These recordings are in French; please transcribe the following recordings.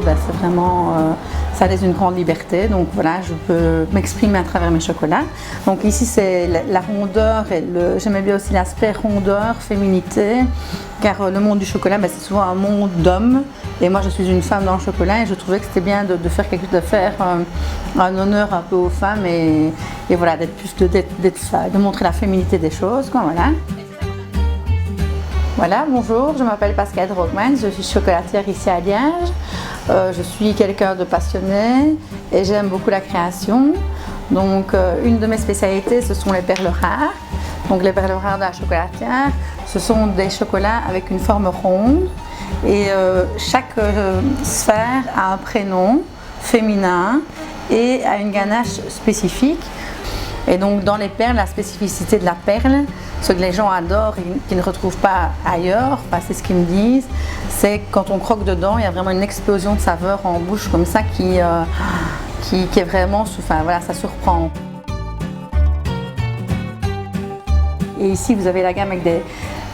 ben, c'est vraiment, ça laisse une grande liberté. Donc voilà, je peux m'exprimer à travers mes chocolats. Donc ici, c'est la rondeur et j'aimais bien aussi l'aspect rondeur, féminité, car le monde du chocolat, ben, c'est souvent un monde d'hommes. Et moi, je suis une femme dans le chocolat et je trouvais que c'était bien de faire un honneur un peu aux femmes et voilà, de montrer la féminité des choses, quoi, voilà. Voilà, bonjour, je m'appelle Pascal Drogman, je suis chocolatière ici à Liège. Je suis quelqu'un de passionné et j'aime beaucoup la création. Donc, une de mes spécialités, ce sont les perles rares. Donc, les perles rares de la chocolatière, ce sont des chocolats avec une forme ronde. Et chaque sphère a un prénom féminin et a une ganache spécifique. Et donc dans les perles, la spécificité de la perle, ce que les gens adorent et qu'ils ne retrouvent pas ailleurs, enfin, c'est ce qu'ils me disent, c'est que quand on croque dedans, il y a vraiment une explosion de saveurs en bouche comme ça qui est vraiment, enfin voilà, ça surprend. Et ici vous avez la gamme avec des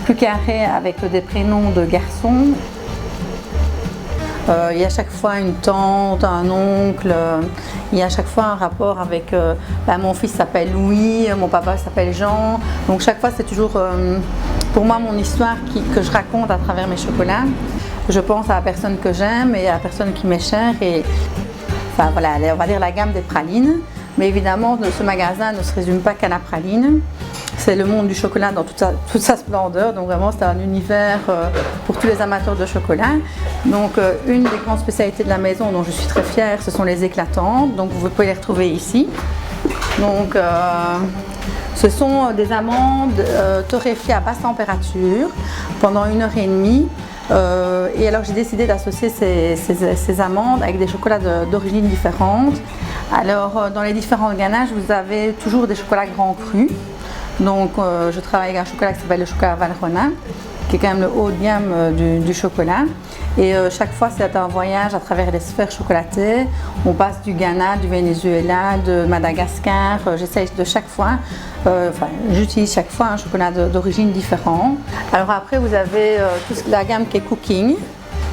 plus carrés avec des prénoms de garçons. Il y a à chaque fois une tante, un oncle, il y a à chaque fois un rapport avec mon fils s'appelle Louis, mon papa s'appelle Jean. Donc chaque fois c'est toujours pour moi mon histoire que je raconte à travers mes chocolats. Je pense à la personne que j'aime et à la personne qui m'est chère. Et enfin voilà, on va dire la gamme des pralines. Mais évidemment, ce magasin ne se résume pas qu'à la praline. C'est le monde du chocolat dans toute sa splendeur. Donc vraiment, c'est un univers pour tous les amateurs de chocolat. Donc une des grandes spécialités de la maison dont je suis très fière, ce sont les éclatantes. Donc vous pouvez les retrouver ici. Donc ce sont des amandes torréfiées à basse température pendant 1h30. Et alors j'ai décidé d'associer ces amandes avec des chocolats d'origine différentes. Alors dans les différentes ganaches, vous avez toujours des chocolats grands crus. Donc je travaille avec un chocolat qui s'appelle le chocolat Valrhona, qui est quand même le haut de gamme du chocolat. Et chaque fois c'est un voyage à travers les sphères chocolatées. On passe du Ghana, du Venezuela, de Madagascar. J'essaye de chaque fois, j'utilise chaque fois un chocolat d'origine différente. Alors après vous avez toute la gamme qui est cooking.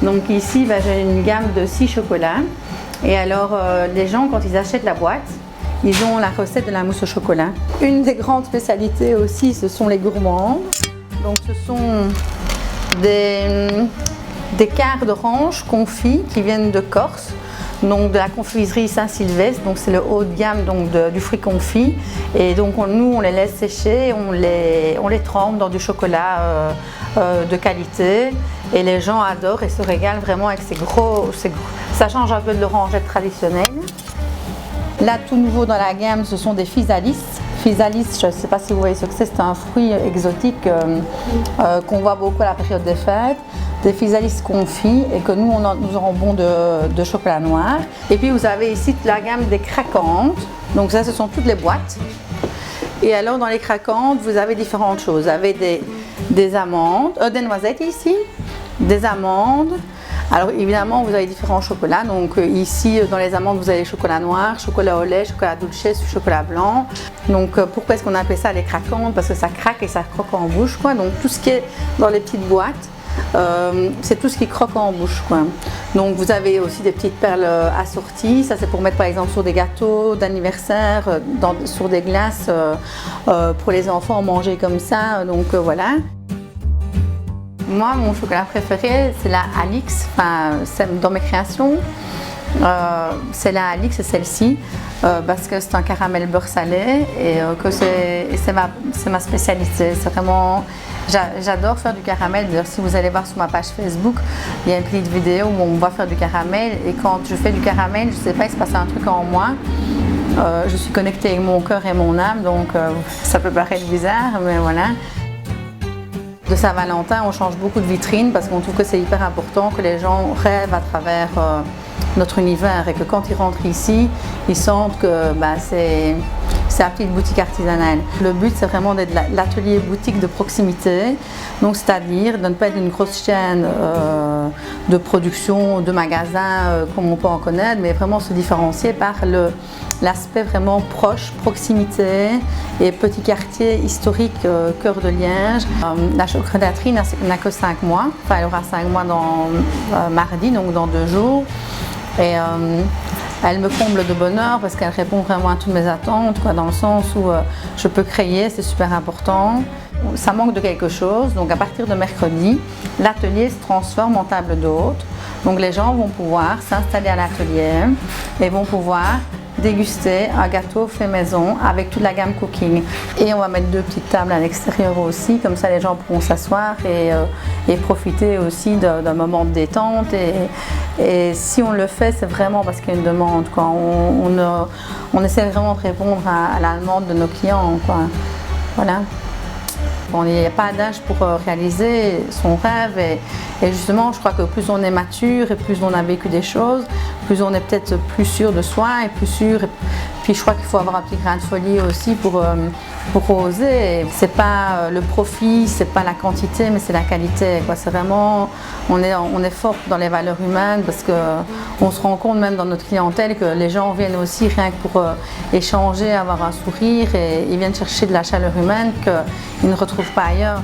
Donc ici j'ai une gamme de 6 chocolats. Et alors les gens quand ils achètent la boîte, ils ont la recette de la mousse au chocolat. Une des grandes spécialités aussi, ce sont les gourmands. Donc ce sont des quarts d'orange confits qui viennent de Corse, donc de la confiserie Saint-Sylvestre. Donc c'est le haut de gamme donc du fruit confit. Et donc nous on les laisse sécher, on les trempe dans du chocolat de qualité. Et les gens adorent et se régalent vraiment avec ces gros. Ça change un peu de l'orangette traditionnelle. Là, tout nouveau dans la gamme, ce sont des physalis. Physalis, je ne sais pas si vous voyez ce que c'est un fruit exotique qu'on voit beaucoup à la période des fêtes. Des physalis confits et que nous aurons bon de chocolat noir. Et puis vous avez ici toute la gamme des craquantes. Donc ça, ce sont toutes les boîtes. Et alors dans les craquantes, vous avez différentes choses. Vous avez des amandes, des noisettes ici, des amandes. Alors évidemment vous avez différents chocolats, donc ici dans les amandes vous avez chocolat noir, chocolat au lait, chocolat dulce, chocolat blanc. Donc pourquoi est-ce qu'on appelle ça les craquantes? Parce que ça craque et ça croque en bouche, quoi. Donc tout ce qui est dans les petites boîtes, c'est tout ce qui croque en bouche, quoi. Donc vous avez aussi des petites perles assorties, ça c'est pour mettre par exemple sur des gâteaux d'anniversaire, sur des glaces pour les enfants manger comme ça, donc voilà. Moi, mon chocolat préféré, c'est la Alix, dans mes créations. C'est la Alix, c'est celle-ci, parce que c'est un caramel beurre salé et c'est ma spécialité. C'est vraiment, j'adore faire du caramel. D'ailleurs, si vous allez voir sur ma page Facebook, il y a une petite vidéo où on va faire du caramel. Et quand je fais du caramel, je ne sais pas, il se passe un truc en moi. Je suis connectée avec mon cœur et mon âme, donc ça peut paraître bizarre, mais voilà. De Saint-Valentin, on change beaucoup de vitrines parce qu'on trouve que c'est hyper important que les gens rêvent à travers notre univers et que quand ils rentrent ici, ils sentent que c'est la petite boutique artisanale. Le but, c'est vraiment d'être l'atelier boutique de proximité, donc c'est-à-dire de ne pas être une grosse chaîne de production, de magasins comme on peut en connaître, mais vraiment se différencier par l'aspect vraiment proche, proximité et petit quartier historique cœur de Liège. La chocolaterie n'a que 5 mois, enfin elle aura 5 mois dans mardi, donc dans 2 jours. Et elle me comble de bonheur parce qu'elle répond vraiment à toutes mes attentes, quoi, dans le sens où je peux créer, c'est super important. Ça manque de quelque chose, donc à partir de mercredi, l'atelier se transforme en table d'hôte. Donc les gens vont pouvoir s'installer à l'atelier et vont pouvoir déguster un gâteau fait maison avec toute la gamme cooking. Et on va mettre 2 petites tables à l'extérieur aussi, comme ça les gens pourront s'asseoir et profiter aussi d'un moment de détente. Et si on le fait, c'est vraiment parce qu'il y a une demande, quoi. On essaie vraiment de répondre à la demande de nos clients, quoi. Voilà. Il n'y a pas d'âge pour réaliser son rêve et justement je crois que plus on est mature et plus on a vécu des choses, plus on est peut-être plus sûr de soi et plus sûr. Puis je crois qu'il faut avoir un petit grain de folie aussi pour oser. C'est pas le profit, c'est pas la quantité, mais c'est la qualité, quoi. C'est vraiment, on est fort dans les valeurs humaines parce qu'on se rend compte même dans notre clientèle que les gens viennent aussi rien que pour échanger, avoir un sourire et ils viennent chercher de la chaleur humaine qu'ils ne retrouvent pas ailleurs.